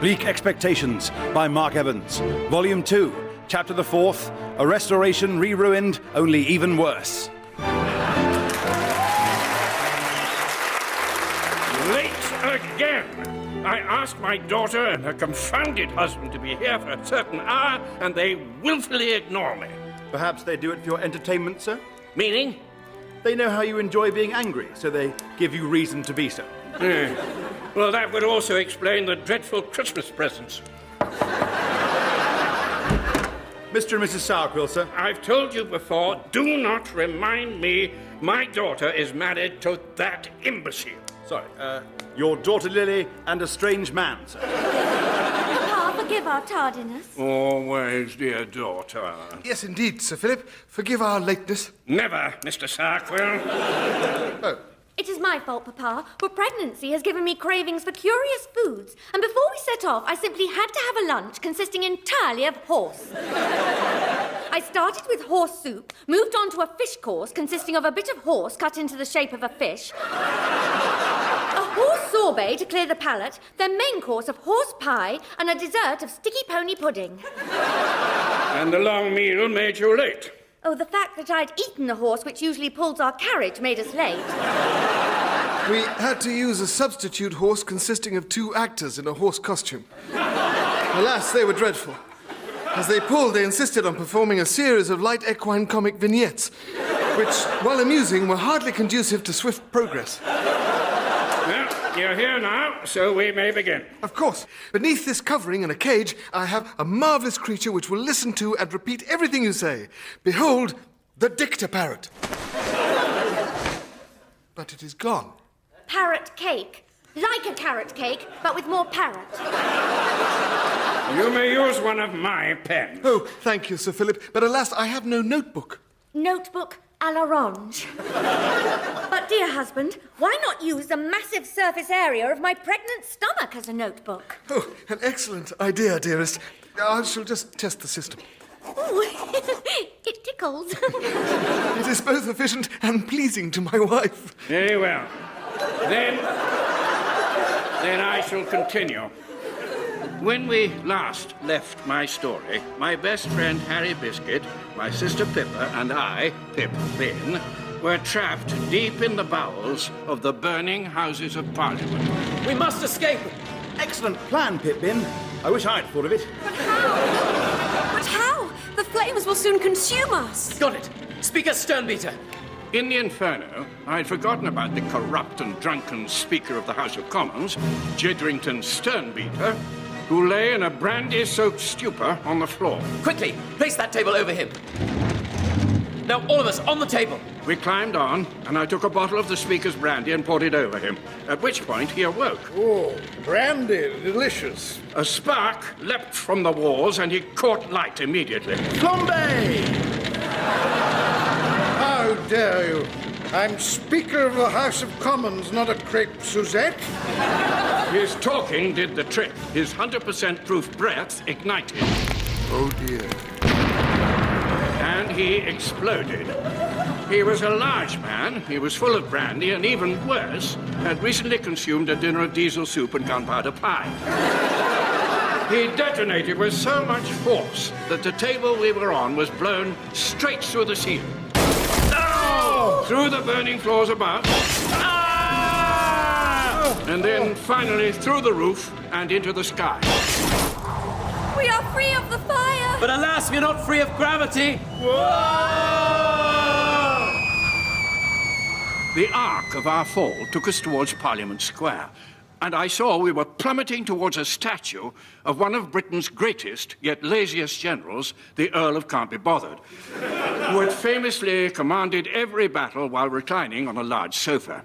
Bleak Expectations by Mark Evans. Volume 2, Chapter the 4th, A Restoration Re-Ruined, Only Even Worse. Late again! I asked my daughter and her confounded husband to be here for a certain hour, and they willfully ignore me. Perhaps they do it for your entertainment, sir? Meaning? They know how you enjoy being angry, so they give you reason to be so. Well, that would also explain the dreadful Christmas presents. Mr. and Mrs. Sourquill, sir. I've told you before, do not remind me my daughter is married to that imbecile. Sorry, your daughter Lily and a strange man, sir. Papa, forgive our tardiness. Always, dear daughter. Yes, indeed, Sir Philip. Forgive our lateness. Never, Mr. Sourquill. Oh. It is my fault, Papa, for pregnancy has given me cravings for curious foods, and before we set off, I simply had to have a lunch consisting entirely of horse. I started with horse soup, moved on to a fish course consisting of a bit of horse cut into the shape of a fish, a horse sorbet to clear the palate, then main course of horse pie, and a dessert of sticky pony pudding. And the long meal made you late. Oh, the fact that I'd eaten the horse which usually pulls our carriage made us late. We had to use a substitute horse consisting of 2 actors in a horse costume. Alas, they were dreadful. As they pulled, they insisted on performing a series of light equine comic vignettes, which, while amusing, were hardly conducive to swift progress. Well, you're here now, so we may begin. Of course. Beneath this covering in a cage, I have a marvellous creature which will listen to and repeat everything you say. Behold, the dicta parrot. But it is gone. Parrot cake. Like a carrot cake, but with more parrot. You may use one of my pens. Oh, thank you, Sir Philip. But alas, I have no notebook. Notebook à l'orange. But, dear husband, why not use the massive surface area of my pregnant stomach as a notebook? Oh, an excellent idea, dearest. I shall just test the system. Ooh, it tickles. It is both efficient and pleasing to my wife. Very well. Then I shall continue. When we last left my story, my best friend Harry Biscuit, my sister Pippa, and I, Pip Bin, were trapped deep in the bowels of the burning Houses of Parliament. We must escape! Excellent plan, Pip-Bin. I wish I'd thought of it. But how? But how? The flames will soon consume us. Got it. Speaker Sternbeater. In the Inferno, I'd forgotten about the corrupt and drunken Speaker of the House of Commons, Jedrington Sternbeater, who lay in a brandy-soaked stupor on the floor. Quickly, place that table over him. Now, all of us, on the table. We climbed on, and I took a bottle of the Speaker's brandy and poured it over him, at which point he awoke. Oh, brandy, delicious. A spark leapt from the walls, and he caught light immediately. Flambe! How dare you? I'm Speaker of the House of Commons, not a crepe Suzette. His talking did the trick. His 100% proof breath ignited. Oh, dear. And he exploded. He was a large man, he was full of brandy, and even worse, had recently consumed a dinner of diesel soup and gunpowder pie. He detonated with so much force that the table we were on was blown straight through the ceiling. Oh! Through the burning floors above. Ah! And then finally through the roof and into the sky. We are free of the fire! But alas, we're not free of gravity. The arc of our fall took us towards Parliament Square, and I saw we were plummeting towards a statue of one of Britain's greatest, yet laziest generals, the Earl of Can't Be Bothered, who had famously commanded every battle while reclining on a large sofa.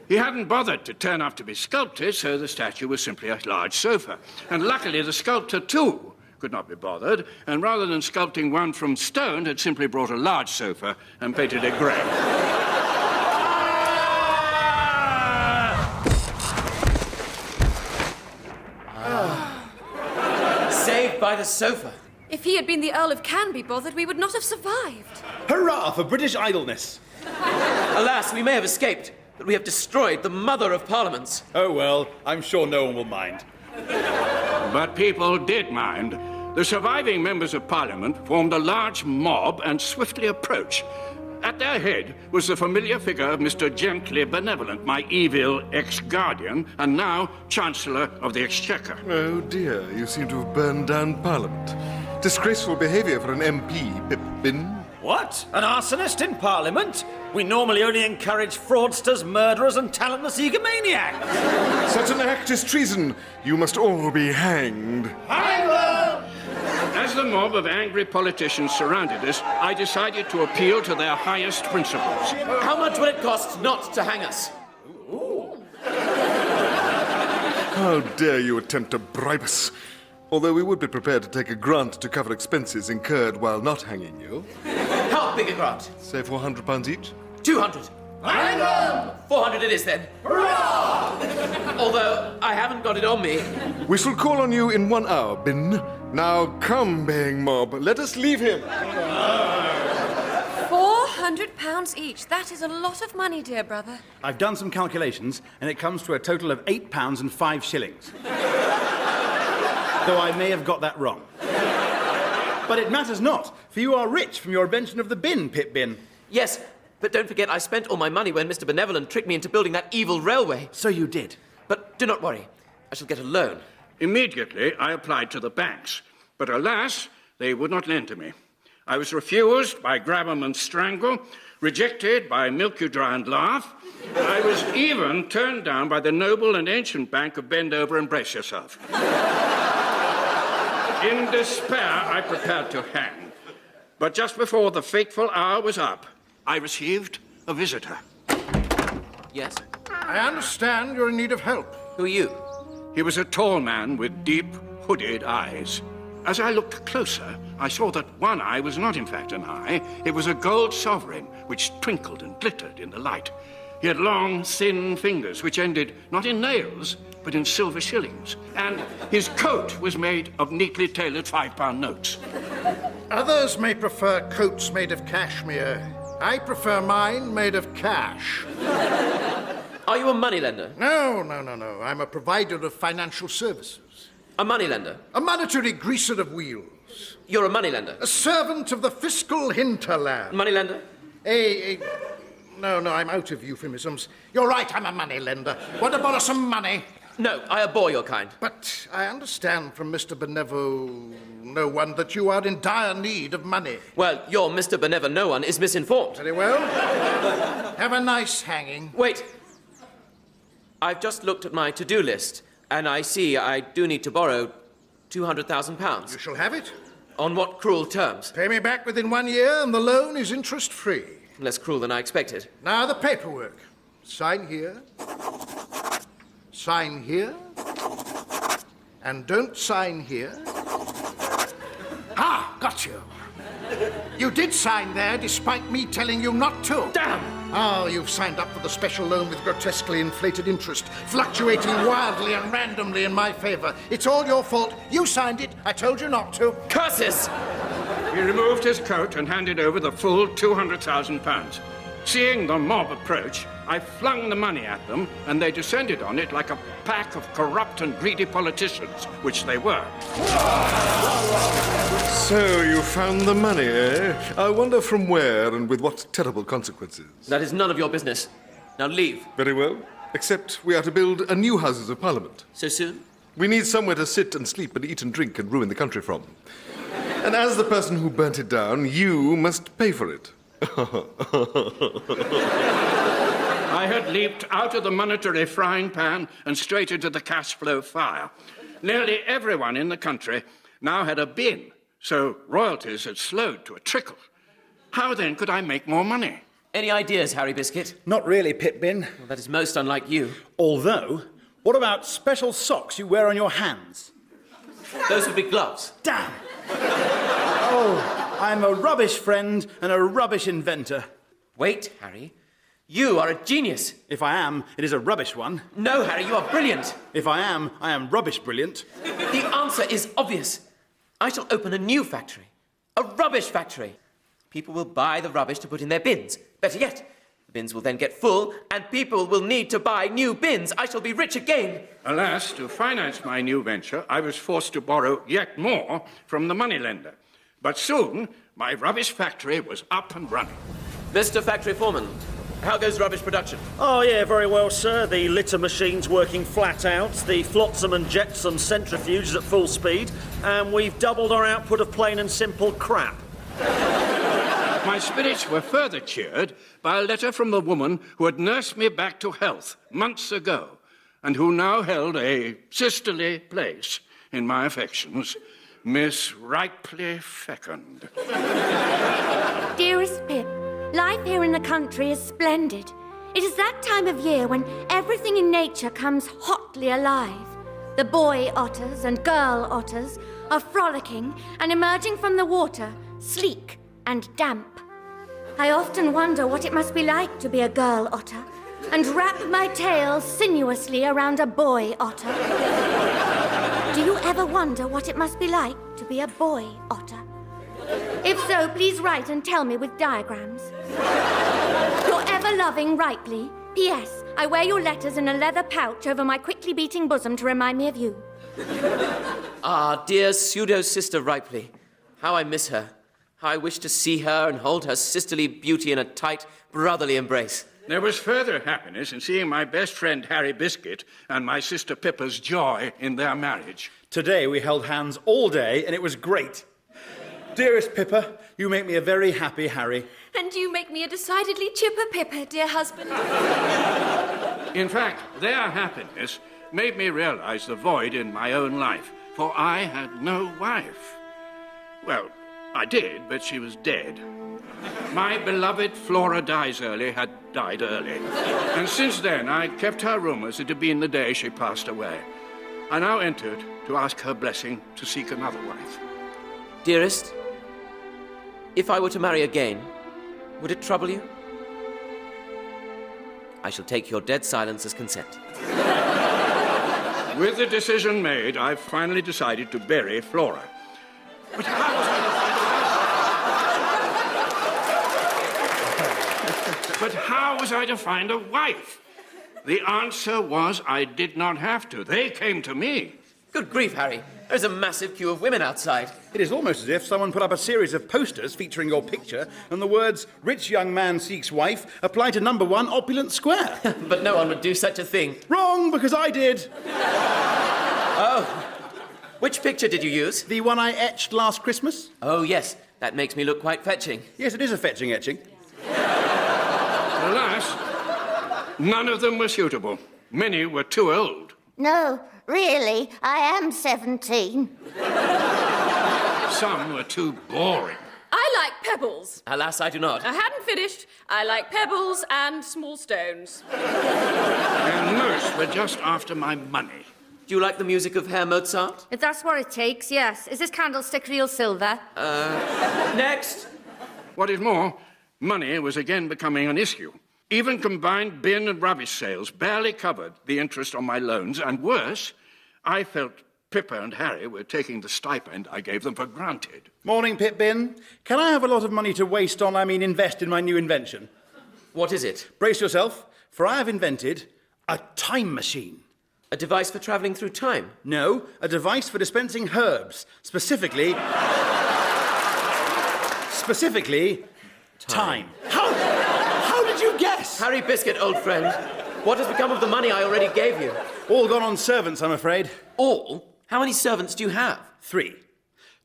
He hadn't bothered to turn up to be sculpted, so the statue was simply a large sofa. And luckily, the sculptor, too, could not be bothered, and rather than sculpting one from stone, had simply brought a large sofa and painted it grey. Saved by the sofa. If he had been the Earl of Can Be Bothered, we would not have survived. Hurrah for British idleness. Alas, we may have escaped, but we have destroyed the mother of parliaments. Oh, well, I'm sure no one will mind. But people did mind. The surviving members of Parliament formed a large mob and swiftly approached. At their head was the familiar figure of Mr. Gently Benevolent, my evil ex-guardian, and now Chancellor of the Exchequer. Oh dear, you seem to have burned down Parliament. Disgraceful behaviour for an MP, Pippin. What? An arsonist in Parliament? We normally only encourage fraudsters, murderers, and talentless egomaniacs. Such an act is treason. You must all be hanged. Hang them! As the mob of angry politicians surrounded us, I decided to appeal to their highest principles. How much will it cost not to hang us? How dare you attempt to bribe us? Although we would be prepared to take a grant to cover expenses incurred while not hanging you. How big a grant? Say £400 each? 200. Hang them! 400 it is then. Hurrah! Although I haven't got it on me. We shall call on you in 1 hour, Bin. Now come, baying mob. Let us leave him. £400 each. That is a lot of money, dear brother. I've done some calculations, and it comes to a total of £8 and 5 shillings. Though I may have got that wrong. But it matters not, for you are rich from your invention of the bin, Pip-Bin. Yes, but don't forget I spent all my money when Mr. Benevolent tricked me into building that evil railway. So you did. But do not worry. I shall get a loan. Immediately, I applied to the banks, but alas, they would not lend to me. I was refused by Grabham and Strangle, rejected by Milk You Dry and Laugh. I was even turned down by the noble and ancient bank of Bend Over and Brace Yourself. In despair, I prepared to hang. But just before the fateful hour was up, I received a visitor. Yes? I understand you're in need of help. Who are you? He was a tall man with deep, hooded eyes. As I looked closer, I saw that one eye was not in fact an eye. It was a gold sovereign, which twinkled and glittered in the light. He had long, thin fingers, which ended not in nails, but in silver shillings. And his coat was made of neatly tailored £5 notes. Others may prefer coats made of cashmere. I prefer mine made of cash. Are you a moneylender? No. I'm a provider of financial services. A moneylender? A monetary greaser of wheels. You're a moneylender? A servant of the fiscal hinterland. Moneylender? No, I'm out of euphemisms. You're right, I'm a moneylender. Want to borrow some money? No, I abhor your kind. But I understand from Mr. No One that you are in dire need of money. Well, your Mr. Benevolent No One is misinformed. Very well. Have a nice hanging. Wait. I've just looked at my to-do list, and I see I do need to borrow £200,000. You shall have it. On what cruel terms? Pay me back within 1 year, and the loan is interest-free. Less cruel than I expected. Now the paperwork. Sign here. Sign here. And don't sign here. Ah, got you. You did sign there despite me telling you not to. Damn! Oh, you've signed up for the special loan with grotesquely inflated interest, fluctuating wildly and randomly in my favor. It's all your fault. You signed it. I told you not to. Curses! He removed his coat and handed over the full £200,000. Seeing the mob approach, I flung the money at them, and they descended on it like a pack of corrupt and greedy politicians, which they were. So you found the money, eh? I wonder from where and with what terrible consequences. That is none of your business. Now leave. Very well. Except we are to build a new Houses of Parliament. So soon? We need somewhere to sit and sleep and eat and drink and ruin the country from. And as the person who burnt it down, you must pay for it. I had leaped out of the monetary frying pan and straight into the cash flow fire. Nearly everyone in the country now had a bin, so royalties had slowed to a trickle. How then could I make more money? Any ideas, Harry Biscuit? Not really, Pip-Bin. Well, that is most unlike you. Although, what about special socks you wear on your hands? Those would be gloves. Damn! Oh, I'm a rubbish friend and a rubbish inventor. Wait, Harry. You are a genius. If I am, it is a rubbish one. No, Harry, you are brilliant. If I am rubbish brilliant. The answer is obvious. I shall open a new factory. A rubbish factory. People will buy the rubbish to put in their bins. Better yet, the bins will then get full, and people will need to buy new bins. I shall be rich again. Alas, to finance my new venture, I was forced to borrow yet more from the moneylender. But soon, my rubbish factory was up and running. Mr. Factory Foreman, how goes rubbish production? Oh, yeah, very well, sir. The litter machine's working flat out, the flotsam and jetsam centrifuge is at full speed, and we've doubled our output of plain and simple crap. My spirits were further cheered by a letter from the woman who had nursed me back to health months ago, and who now held a sisterly place in my affections, Miss Ripley Fecund. Dearest Pip, life here in the country is splendid. It is that time of year when everything in nature comes hotly alive. The boy otters and girl otters are frolicking and emerging from the water, sleek and damp. I often wonder what it must be like to be a girl otter and wrap my tail sinuously around a boy otter. Do you ever wonder what it must be like to be a boy otter? If so, please write and tell me with diagrams. Your ever-loving Ripley. P.S. I wear your letters in a leather pouch over my quickly beating bosom to remind me of you. Ah, dear pseudo-sister Ripley. How I miss her. How I wish to see her and hold her sisterly beauty in a tight, brotherly embrace. There was further happiness in seeing my best friend Harry Biscuit and my sister Pippa's joy in their marriage. Today we held hands all day, and it was great. Dearest Pippa, you make me a very happy Harry. And you make me a decidedly chipper Pippa, dear husband. In fact, their happiness made me realize the void in my own life, for I had no wife. Well, I did, but she was dead. My beloved Flora Dies Early had died early. And since then, I kept her room as it had been the day she passed away. I now entered to ask her blessing to seek another wife. Dearest, if I were to marry again, would it trouble you? I shall take your dead silence as consent. With the decision made, I finally decided to bury Flora. But how was I to find a wife? But how was I to find a wife? The answer was I did not have to. They came to me. Good grief, Harry. There's a massive queue of women outside. It is almost as if someone put up a series of posters featuring your picture, and the words, "Rich young man seeks wife," apply to number 1 Opulent Square. But no one would do such a thing. Wrong, because I did. Oh. Which picture did you use? The one I etched last Christmas? Oh, yes. That makes me look quite fetching. Yes, it is a fetching etching. Alas, none of them were suitable. Many were too old. No, really, I am 17. Some were too boring. I like pebbles. Alas, I do not. I hadn't finished. I like pebbles and small stones. And most were just after my money. Do you like the music of Herr Mozart? If that's what it takes, yes. Is this candlestick real silver? Next! What is more, money was again becoming an issue. Even combined bin and rubbish sales barely covered the interest on my loans, and worse, I felt Pippa and Harry were taking the stipend I gave them for granted. Morning, Pip-Bin. Can I have a lot of money to invest in my new invention? What is it? Brace yourself, for I have invented a time machine. A device for travelling through time? No, a device for dispensing herbs, specifically time. How did you guess? Harry Biscuit, old friend. What has become of the money I already gave you? All gone on servants, I'm afraid. All? How many servants do you have? 3.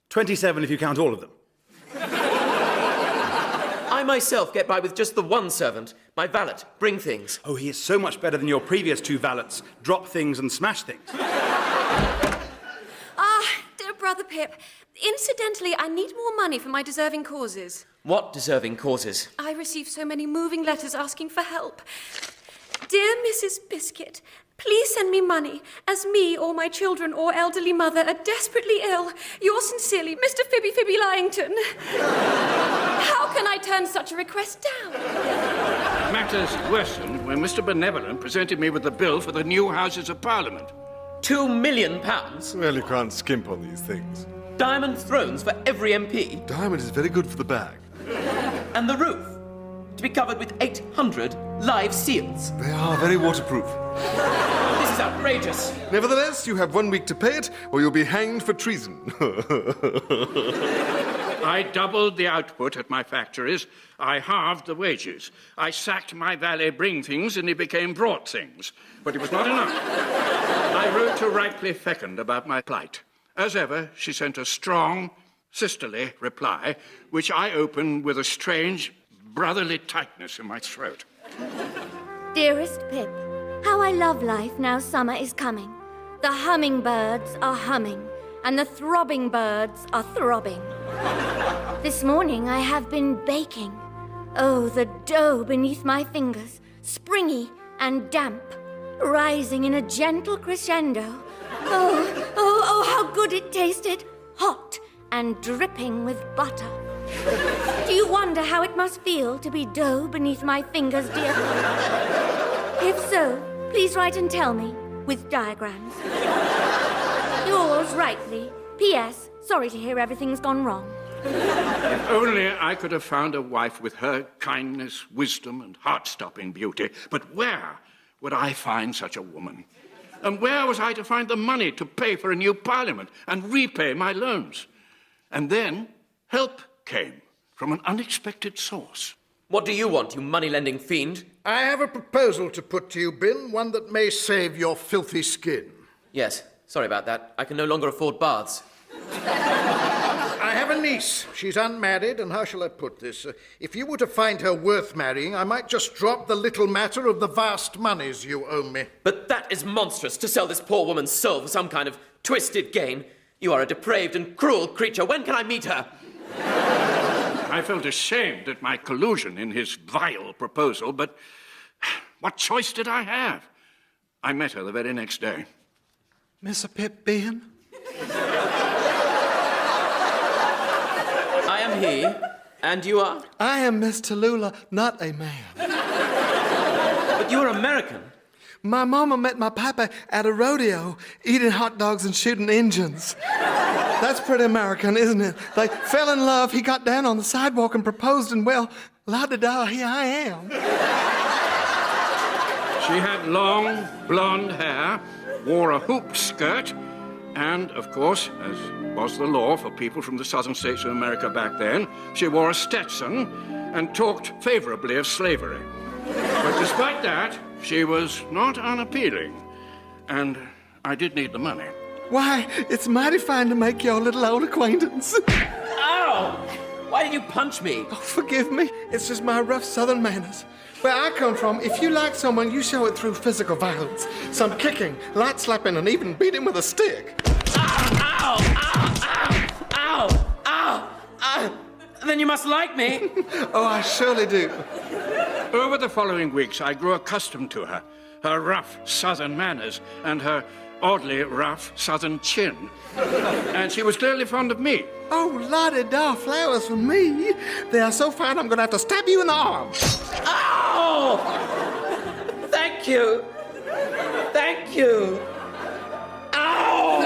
27 if you count all of them. I myself get by with just the one servant. My valet. Bring things. Oh, he is so much better than your previous 2 valets. Drop things and smash things. Dear brother Pip, incidentally, I need more money for my deserving causes. What deserving causes? I receive so many moving letters asking for help. Dear Mrs. Biscuit, please send me money, as me or my children or elderly mother are desperately ill. Yours sincerely, Mr. Fibby Lyington. How can I turn such a request down? Matters worsened when Mr. Benevolent presented me with the bill for the new Houses of Parliament. £2 million? Well, you can't skimp on these things. Diamond thrones for every MP? Diamond is very good for the bag. And the roof? To be covered with 800 live seals. They are very waterproof. This is outrageous. Nevertheless, you have 1 week to pay it, or you'll be hanged for treason. I doubled the output at my factories. I halved the wages. I sacked my valet bring-things and he became brought-things. But it was not enough. I wrote to Ripley Fecund about my plight. As ever, she sent a strong, sisterly reply, which I opened with a strange, brotherly tightness in my throat. Dearest Pip, how I love life now summer is coming. The hummingbirds are humming, and the throbbing birds are throbbing. This morning I have been baking. Oh, the dough beneath my fingers, springy and damp, rising in a gentle crescendo. Oh, how good it tasted, hot and dripping with butter. Do you wonder how it must feel to be dough beneath my fingers, dear? If so, please write and tell me, with diagrams. Yours rightly. P.S. Sorry to hear everything's gone wrong. If only I could have found a wife with her kindness, wisdom, and heart-stopping beauty. But where would I find such a woman? And where was I to find the money to pay for a new parliament and repay my loans? And then help came from an unexpected source. What do you want, you money-lending fiend? I have a proposal to put to you, Bin, one that may save your filthy skin. Yes, sorry about that. I can no longer afford baths. I have a niece. She's unmarried, and how shall I put this? If you were to find her worth marrying, I might just drop the little matter of the vast moneys you owe me. But that is monstrous, to sell this poor woman's soul for some kind of twisted gain. You are a depraved and cruel creature. When can I meet her? I felt ashamed at my collusion in his vile proposal, but what choice did I have? I met her the very next day. Mr. Pip Bin? I am he, and you are? I am Miss Talullah Not-A-Man. But you are American. My mama met my papa at a rodeo, eating hot dogs and shooting engines. That's pretty American, isn't it? They fell in love, he got down on the sidewalk and proposed, and well, la-da-da, here I am. She had long, blonde hair, wore a hooped skirt, and, of course, as was the law for people from the southern states of America back then, she wore a Stetson and talked favorably of slavery. But despite that, she was not unappealing, and I did need the money. Why, it's mighty fine to make your little old acquaintance. Ow! Why did you punch me? Oh, forgive me. It's just my rough southern manners. Where I come from, if you like someone, you show it through physical violence. Some kicking, light slapping, and even beating with a stick. Ow! Ow! Ow! Ow! Ow! Ow! Then you must like me. Oh, I surely do. Over the following weeks, I grew accustomed to her rough southern manners, and her oddly rough southern chin. And she was clearly fond of me. Oh, la-di-da, flowers for me. They are so fine, I'm going to have to stab you in the arm. Ow! Thank you. Thank you. Ow!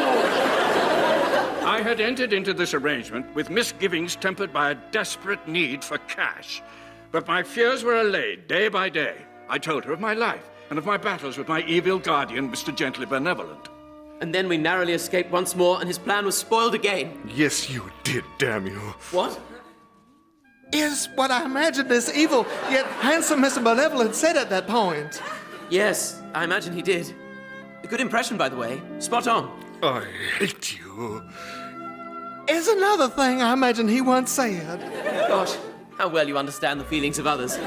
I had entered into this arrangement with misgivings tempered by a desperate need for cash. But my fears were allayed day by day. I told her of my life and of my battles with my evil guardian, Mr. Gently Benevolent. And then we narrowly escaped once more, and his plan was spoiled again. Yes, you did, damn you. What? Is what I imagined is evil, yet handsome Mr. Benevolent said at that point. Yes, I imagine he did. A good impression, by the way. Spot on. I hate you. Is another thing I imagine he once said. Gosh, how well you understand the feelings of others.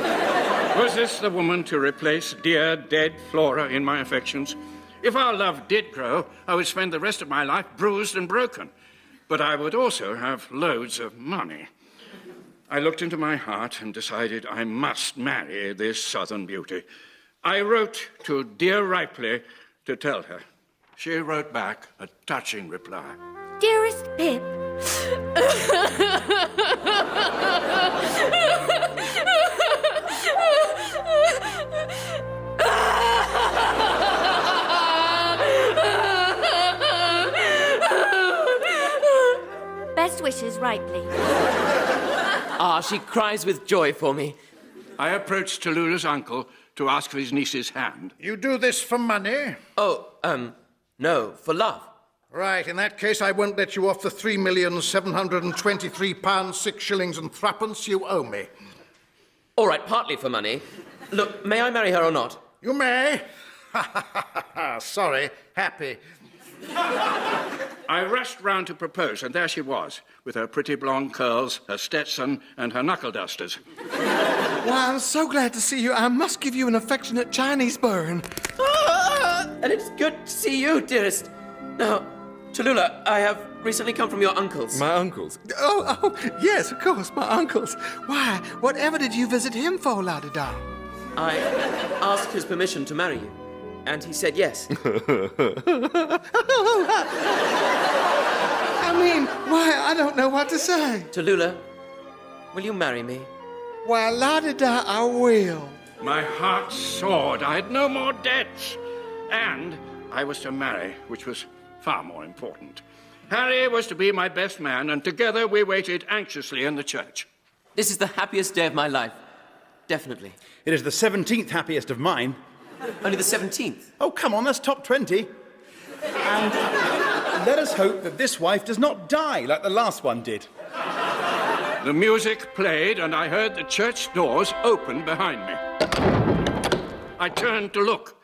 Was this the woman to replace dear, dead Flora in my affections? If our love did grow, I would spend the rest of my life bruised and broken. But I would also have loads of money. I looked into my heart and decided I must marry this southern beauty. I wrote to dear Ripley to tell her. She wrote back a touching reply. Dearest Pip. Best wishes, Ripley. Ah, she cries with joy for me. I approached Tallulah's uncle to ask for his niece's hand. You do this for money? Oh, no, for love. Right, in that case, I won't let you off the £3,723, 6 shillings and threepence you owe me. All right, partly for money. Look, may I marry her or not? You may. Sorry, happy. I rushed round to propose, and there she was, with her pretty blonde curls, her Stetson, and her knuckle dusters. Why, I'm so glad to see you. I must give you an affectionate Chinese burn. And it's good to see you, dearest. Now, Talullah, I have recently come from your uncle's. My uncle's? Oh, yes, of course, my uncle's. Why, whatever did you visit him for, la-di-da? I asked his permission to marry you, and he said yes. I mean, why, I don't know what to say. Talullah, will you marry me? Why, la-di-da, I will. My heart soared. I had no more debts. And I was to marry, which was far more important. Harry was to be my best man, and together we waited anxiously in the church. This is the happiest day of my life. Definitely. It is the 17th happiest of mine. Only the 17th? Oh, come on, that's top 20. And let us hope that this wife does not die like the last one did. The music played, and I heard the church doors open behind me. I turned to look,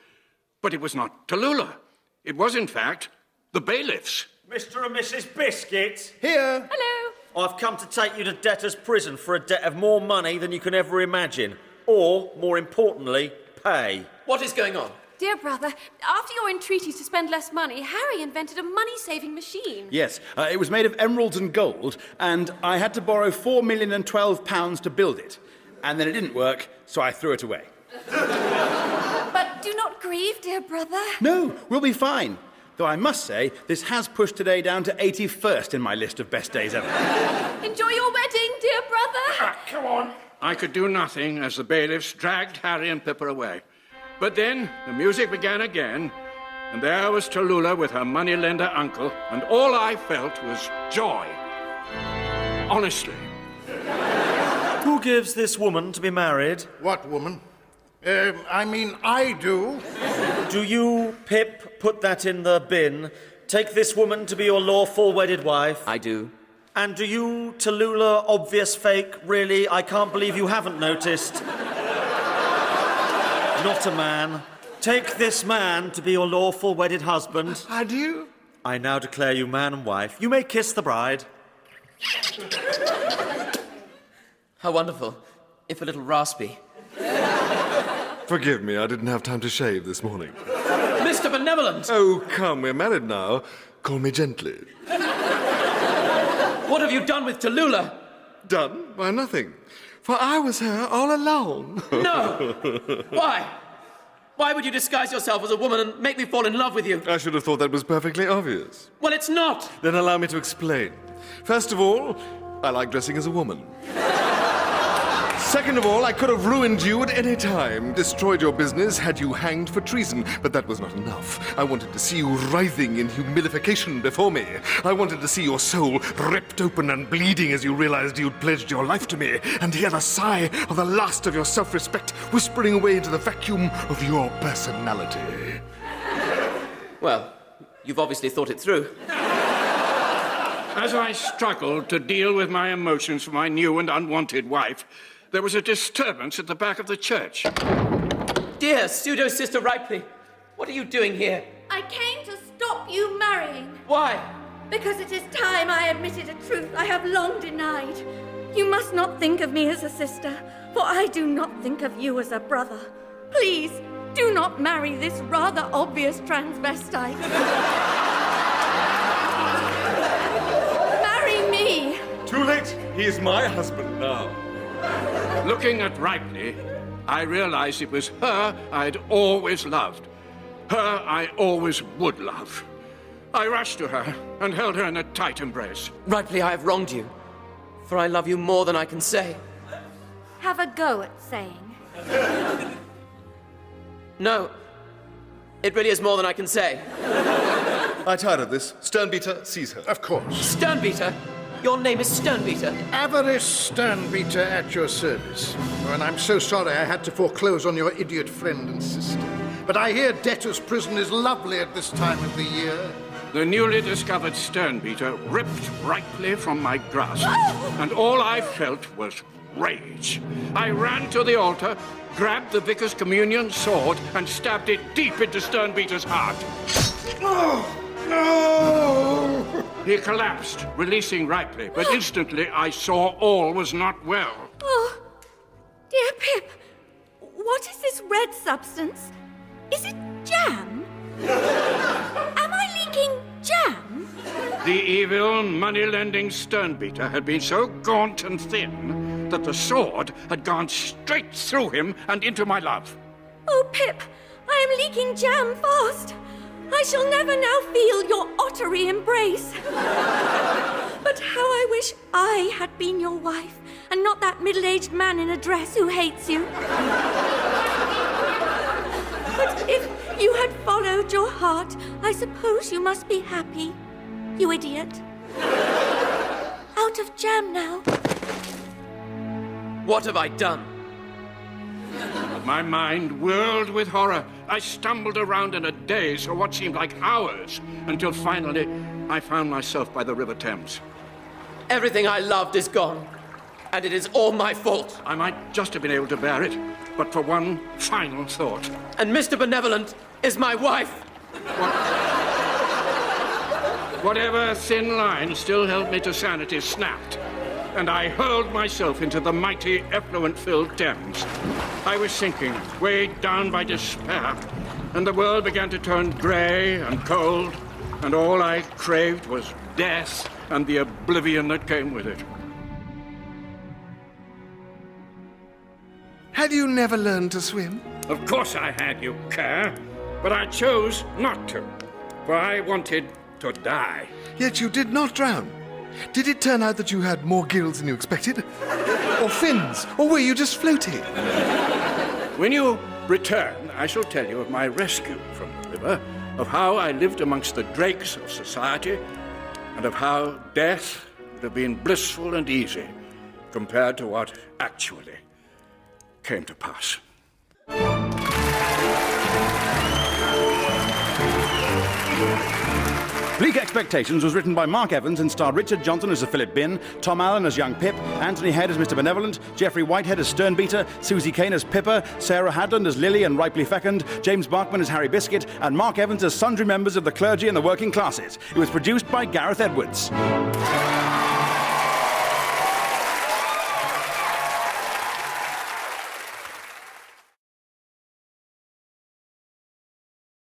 but it was not Talullah. It was, in fact, the bailiffs. Mr. and Mrs. Biscuit. Here. Hello. I've come to take you to debtor's prison for a debt of more money than you can ever imagine. Or, more importantly, pay. What is going on? Dear brother, after your entreaties to spend less money, Harry invented a money-saving machine. Yes, it was made of emeralds and gold, and I had to borrow £4,012 to build it. And then it didn't work, so I threw it away. But do not grieve, dear brother. No, we'll be fine. Though I must say, this has pushed today down to 81st in my list of best days ever. Enjoy your wedding, dear brother. Come on. I could do nothing as the bailiffs dragged Harry and Pippa away. But then the music began again, and there was Talullah with her moneylender uncle, and all I felt was joy. Honestly. Who gives this woman to be married? What woman? I do. Do you, Pip, put that in the bin? Take this woman to be your lawful wedded wife? I do. And do you, Talullah, obvious fake, really? I can't believe you haven't noticed. Not-A-Man. Take this man to be your lawful wedded husband. I do. I now declare you man and wife. You may kiss the bride. How wonderful, if a little raspy. Forgive me, I didn't have time to shave this morning. Mr. Benevolent! Oh, come, we're married now. Call me gently. What have you done with Talullah? Done? Why, nothing. For I was her all along. No! Why? Why would you disguise yourself as a woman and make me fall in love with you? I should have thought that was perfectly obvious. Well, it's not! Then allow me to explain. First of all, I like dressing as a woman. Second of all, I could have ruined you at any time, destroyed your business, had you hanged for treason. But that was not enough. I wanted to see you writhing in humiliation before me. I wanted to see your soul ripped open and bleeding as you realized you'd pledged your life to me, and hear the sigh of the last of your self-respect whispering away into the vacuum of your personality. Well, you've obviously thought it through. As I struggled to deal with my emotions for my new and unwanted wife, there was a disturbance at the back of the church. Dear pseudo-sister Ripley, what are you doing here? I came to stop you marrying. Why? Because it is time I admitted a truth I have long denied. You must not think of me as a sister, for I do not think of you as a brother. Please, do not marry this rather obvious transvestite. Marry me. Too late. He is my husband now. Looking at Ripley, I realized it was her I'd always loved. Her I always would love. I rushed to her and held her in a tight embrace. Ripley, I have wronged you, for I love you more than I can say. Have a go at saying. No, it really is more than I can say. I tired of this. Sternbeater, seize her. Of course. Sternbeater? Your name is Sternbeater. Avarice Sternbeater at your service. Oh, and I'm so sorry I had to foreclose on your idiot friend and sister. But I hear debtor's prison is lovely at this time of the year. The newly discovered Sternbeater ripped ripely from my grasp, and all I felt was rage. I ran to the altar, grabbed the vicar's communion sword, and stabbed it deep into Sternbeater's heart. Oh, no! He collapsed, releasing ripely, but instantly I saw all was not well. Oh, dear Pip, what is this red substance? Is it jam? Am I leaking jam? The evil, money-lending Sternbeater had been so gaunt and thin that the sword had gone straight through him and into my love. Oh, Pip, I am leaking jam fast. I shall never now feel your ottery embrace. But how I wish I had been your wife, and not that middle-aged man in a dress who hates you. But if you had followed your heart, I suppose you must be happy, you idiot. Out of jam now. What have I done? My mind whirled with horror. I stumbled around in a daze for what seemed like hours, until finally I found myself by the River Thames. Everything I loved is gone, and it is all my fault. I might just have been able to bear it, but for one final thought. And Mr. Benevolent is my wife. Whatever thin line still held me to sanity snapped, and I hurled myself into the mighty, effluent-filled Thames. I was sinking, weighed down by despair, and the world began to turn grey and cold, and all I craved was death and the oblivion that came with it. Had you never learned to swim? Of course I had, you cur, but I chose not to, for I wanted to die. Yet you did not drown. Did it turn out that you had more gills than you expected? Or fins? Or were you just floating? When you return, I shall tell you of my rescue from the river, of how I lived amongst the drakes of society, and of how death would have been blissful and easy compared to what actually came to pass. Bleak Expectations was written by Mark Evans and starred Richard Johnson as Sir Philip Bin, Tom Allen as young Pip, Anthony Head as Mr. Benevolent, Geoffrey Whitehead as Sternbeater, Susie Kane as Pippa, Sarah Hadland as Lily and Ripely Fecund, James Bachman as Harry Biscuit, and Mark Evans as sundry members of the clergy and the working classes. It was produced by Gareth Edwards.